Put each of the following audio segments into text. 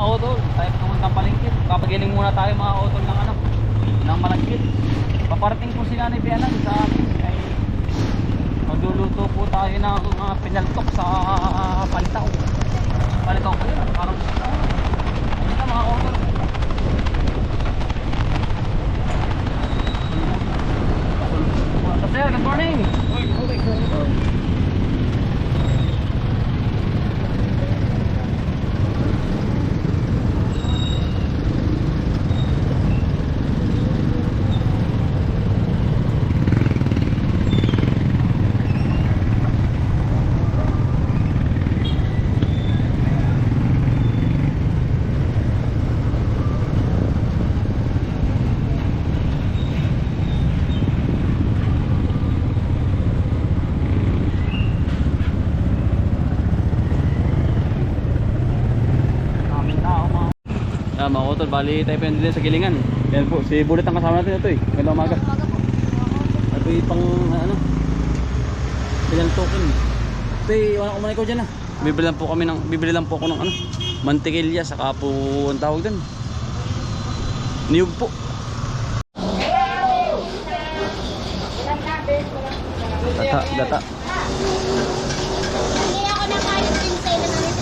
Otol, tayo pumuntang palengke. Kapagiling muna tayo mga otol ng ano, ng malagkit. Paparating po si Nanay Bianan sa amin ay magluluto po tayo ng pinaltok sa palitaw. Palitaw ko yun, parang ano na mga otol. Sir, good morning. Mga utol, bali tayo pa din sa Gilingan. Yan po, si Bullet ang kasama natin ito eh. Magandang umaga. Ito yung pang ano, pinantokin. Ito yung wala kumanay ko dyan ah. Bibili lang po ako ng ano, mantikilya, saka po ang tawag din, niyog po. Data. Hindi ako nakain din sa ilo ng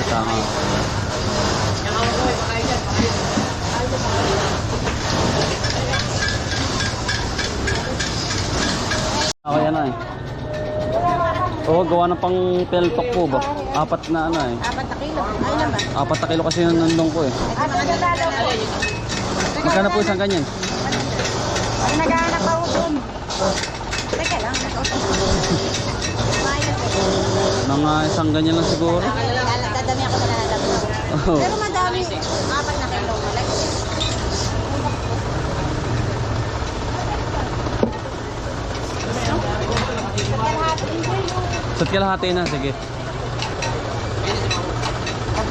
Tama. Okay yan eh. Oo, gawa ng pang peltok po ba? Apat na ano eh. 4 na kilo. Ayun na ba? 4 na kilo kasi yung nandun ko eh. Magkano po isang ganyan? Ay, naghahanap ako doon. Teka lang, nag-auto. Mga isang ganyan lang siguro. Dadami ako na lalabas. Oh. Pero madami. 4 na kilo. Sat kalahati na, sige. Wait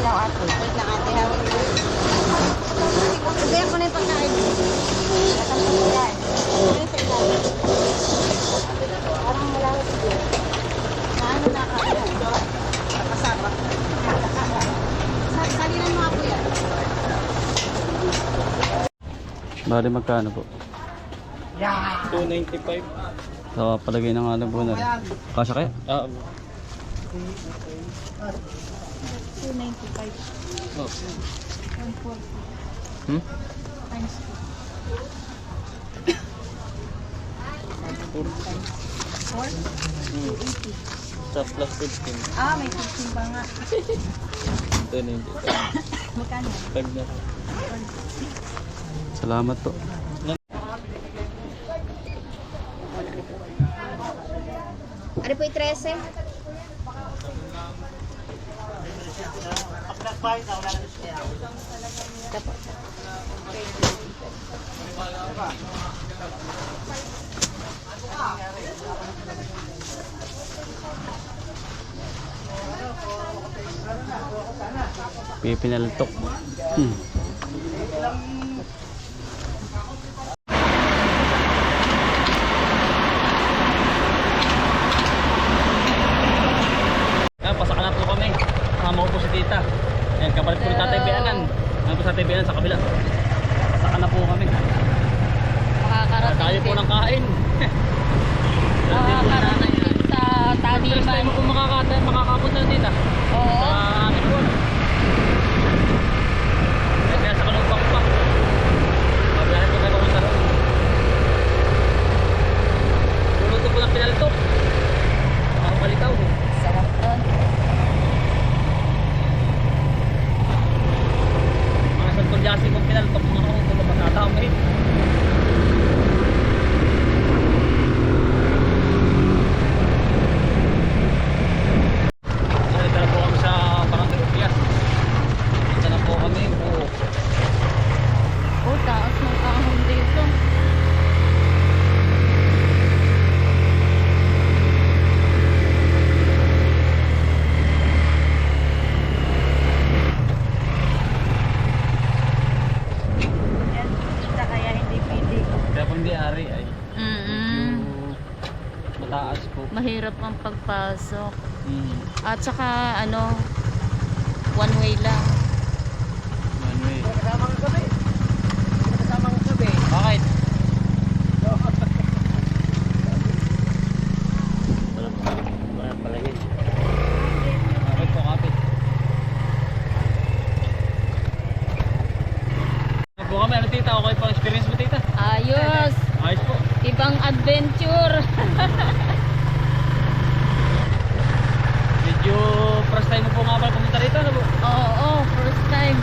lang ate. Hawag ko. Sabihan ko na yung pagkain. Nasaan ko yan? Ano sa ilalim? Parang wala ko siguro. Naano na ka? Nakasama. Salinan mo ako yan. Bali magkano po? 295. So palagay ng alam po na rin. Kasya kaya? 295. Oh. 140. Hmm? Times 4? 280. Sa plus 15. Ah, may 15 pa nga. 295. Magkano? 5 na. Salamat po. Ano po yung 13? Ito po. Pinaltok. Pasaka na po kami. Kasama ko po si tita. Ayan, kapalit po ni Tatay Bianan. Ayan po sa Tatay Bianan sa kabila. Pasaka na po kami. Makakarating Tayo po ng kain. Makakarating din sa First taniman. time ko makakapunta na tita. Oo. Sa akin po. Kaya sa kalumpang pa. Mabiyahin po tayo kung sa roon. Luluto po ng pinaltok. Ang palitaw. Sarap doon. Mga santulyasi kong pinaltok mga utol na pagkatamay. Salita na po kami sa Barangay Upias. Ito na po kami po. Oh, taas ng kahon dito. Yan, kita kaya hindi pwede. Kaya kung di ari ay Mm-mm. yung mataas po. Mahirap ang pagpasok. At saka ano, one way lang. One way. Kasama ng gabi. Kasama ng gabi. Bakit? Wala pala yun. Kapit po, kapit. Ano po kami? Ano tita? Okay pang experience mo tita? Ayos! Ayos po. Ibang adventure! Medyo first time mo po nga pala pumunta rito. Ano po? Oo, first time.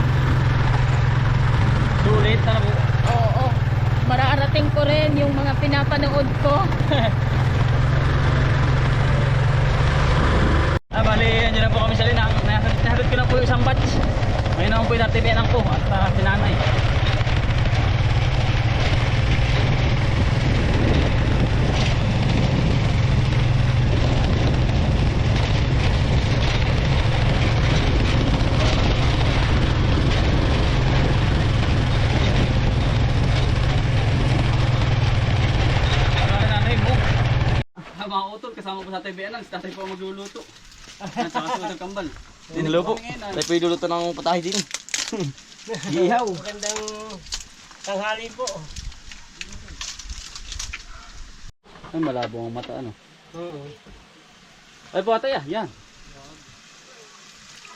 Sulit. Ano po? Oo. Mararating ko rin yung mga pinapanood ko. Bali, andyan na po kami sa Linang. Nahatid ko na po yung isang batch. Ngayon naman po yung natibianan ko at sinanay. Mga utol, kasama po sa TVN, si tatay po ang magluluto. At saka si Utol Kambal. Hello po. Tayo po yung luluto ng patahe din. Ihaw. Magandang tanghali po. Ay, malabo ang mata, ano? Ay po atay, yan.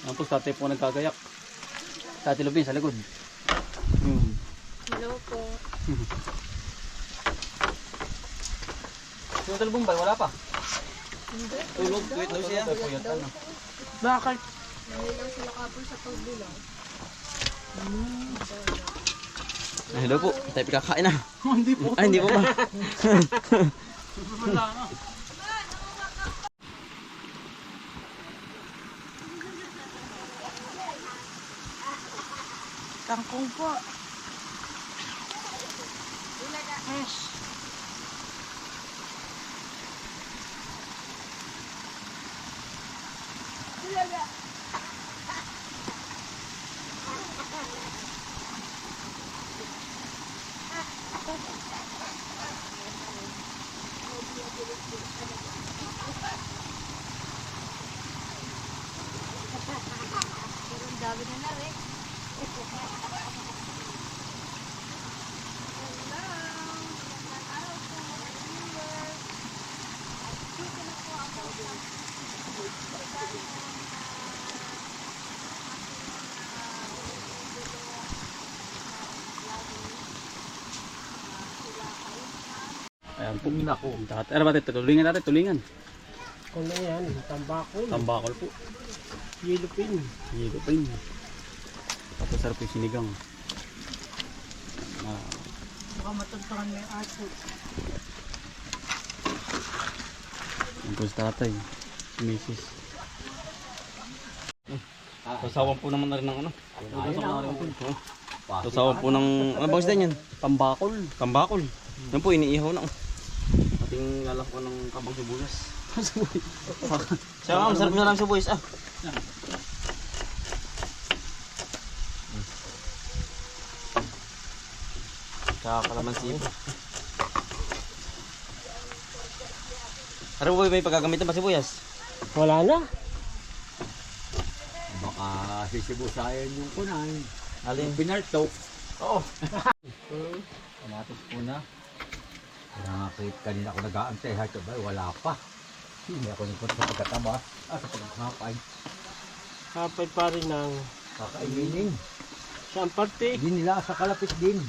Yan po, tatay po nagkagayak. Tatay Lubin sa likod. Hello po. Si Utol Bumbay, wala pa. Tulog. Wait daw siya. Bakit? Hello po. Tayo pikakain na. Hindi po. Ay, hindi po ba? Wala nga. Kangkong po. Ayan po. Nako. Ano ba ito? Tulingan natin, tulingan. Kung yan, tambakol. Tambakol po. Yellow pin. Yelo pa yun. Tapos sarap yung sinigang. Baka matagtangan may aso. Yung po sa tatay. Si Mrs. Sasawan po naman na rin ng ano. Sasawan po ng... Ano bang isda yan? Tambakol. Tambakol. Yan po, iniihaw na. Ating lalako ng kabang sibuyas. Siya nga, masarap nyo lang sibuyas. Sa kalamansi po. Ano po may paggagamitan pa sibuyas? Wala na. Baka sisibusayan yung kunay. Alin? Pinartok. Oo. Kamatis po na. Kaya nga kanina ako nag-aantay. Hato ba? Wala pa. Hindi ako nagpunta sa pagkataba. Sa pagkakapay. Kapay pa rin ng Kakaiminin. saan parte. Hindi nila sa kalapit din.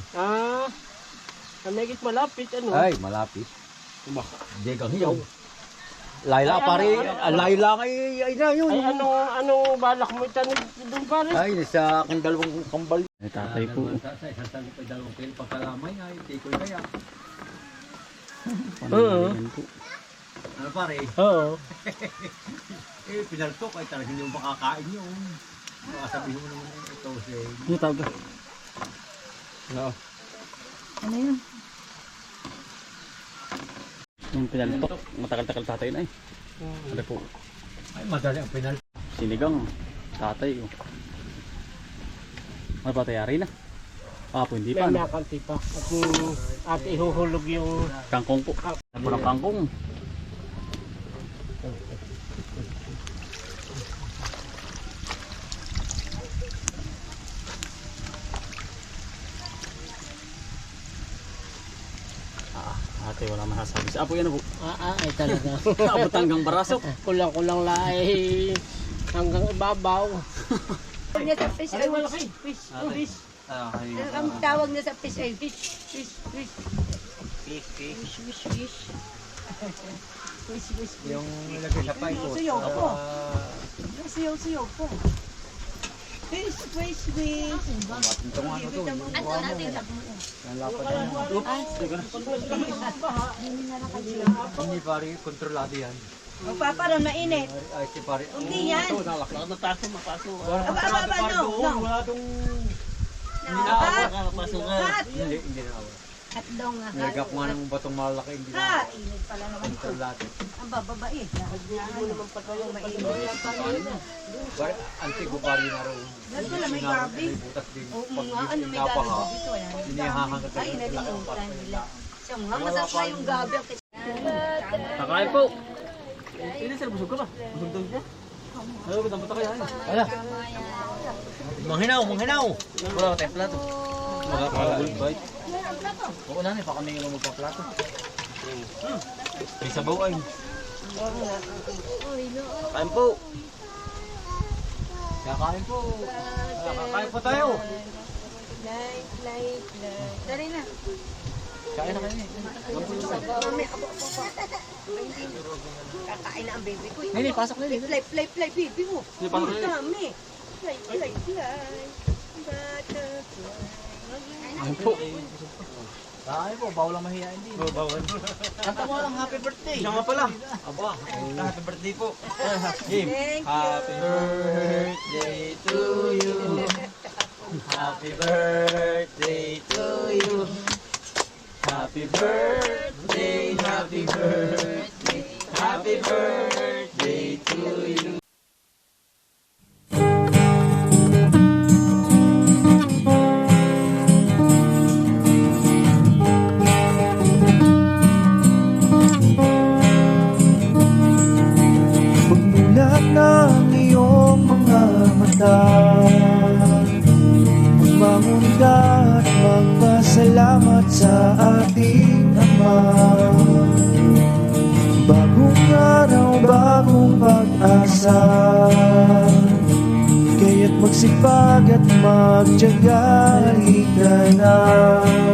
Kamigit malapit ano. Ay, malapit. Degang hiyaw. Layla Ay, pare. Layla ay na yun. Ay anong balak mo itanim doon pare? Ay, sa aking dalawang kambal. Ay tatay po. Sa isang dalawang pil pagkalamay ay tikoy kaya. Panalayan po. Ano pare? Oo. Pinartok ay talagang hindi mo makakain yun. Baka sabihin mo naman ito si... Ano tawag? Oo. Ano yun? Yung pinaltok. Matagal-tagal tatay na eh. Ano po? Ay, madali ang pinartok. Sinigang. Tatay. Ano pa tayari na? Po, hindi pa. May nakanti pa. At ihuhulog yung Kangkong po. Ano po ng kangkong? ate, wala masasabi. Sa apo yan po. Ay talaga. Abot hanggang barasok. Kulang-kulang lahi hanggang ibabaw. Tawag niya sa fish ay Malaki. Fish. Fish. Ang tawag niya sa fish ay fish. Fish. Fish. Fish, fish, fish. Fish, fish, fish. Yung nilagay sa paikot. Suyaw po. Suyaw po. Fish, fish, fish. Itong ano to. Ano natin sa Ang lapat niya. Hindi pare, kontrolado yan. Magpaparoon mainit. Ay, si pare. Hindi yan. Lakad na taso, mapaso. Aba, no. Wala tong... Hat. Hindi na awa. Hat daw nga. Nilagap nga ng batong malaki, hindi Ha, na init pala naman ito. kontrolado. Ang babae. Ano naman pa tayo mainit. Pare, antigo pare na rin. Dito na may gabi. May butas din. Oo Pag nga, ano may gabi napaha, dito. inihahangat Ay, nalimutan nila. Siya nga, masarap na yung gabi. Kakain po. Sino sir, busog ka ba? Busog daw siya. Ayaw, kitang bata kaya. Wala. Manghinaw. Wala tayong plato. Mga kagulog ba? Oo na, pa kami yung magpaplato. May sabaw ay. Kain po. kakain po. Kakain po tayo. Dari na. Kain na kayo. Mami, abo. Kakain na ang baby ko. Nini, pasok na rin. Fly, baby mo. Hindi, pasok na rin. Dami. Fly. Butterfly. Kain po. Kakain po, bawal lang mahihain din. Bawal. Kanta mo lang happy birthday. Siya nga pala. Aba, Happy birthday po. Game. Thank Happy you. birthday to you. Happy birthday to you. Happy birthday, happy birthday, happy birthday to you. Pagmulat ng iyong mga mata, magbangon ka at magpasalamat sa ating Ama. Bagong araw, bagong pag-asa, kaya't magsipag at magtiyaga, halika na.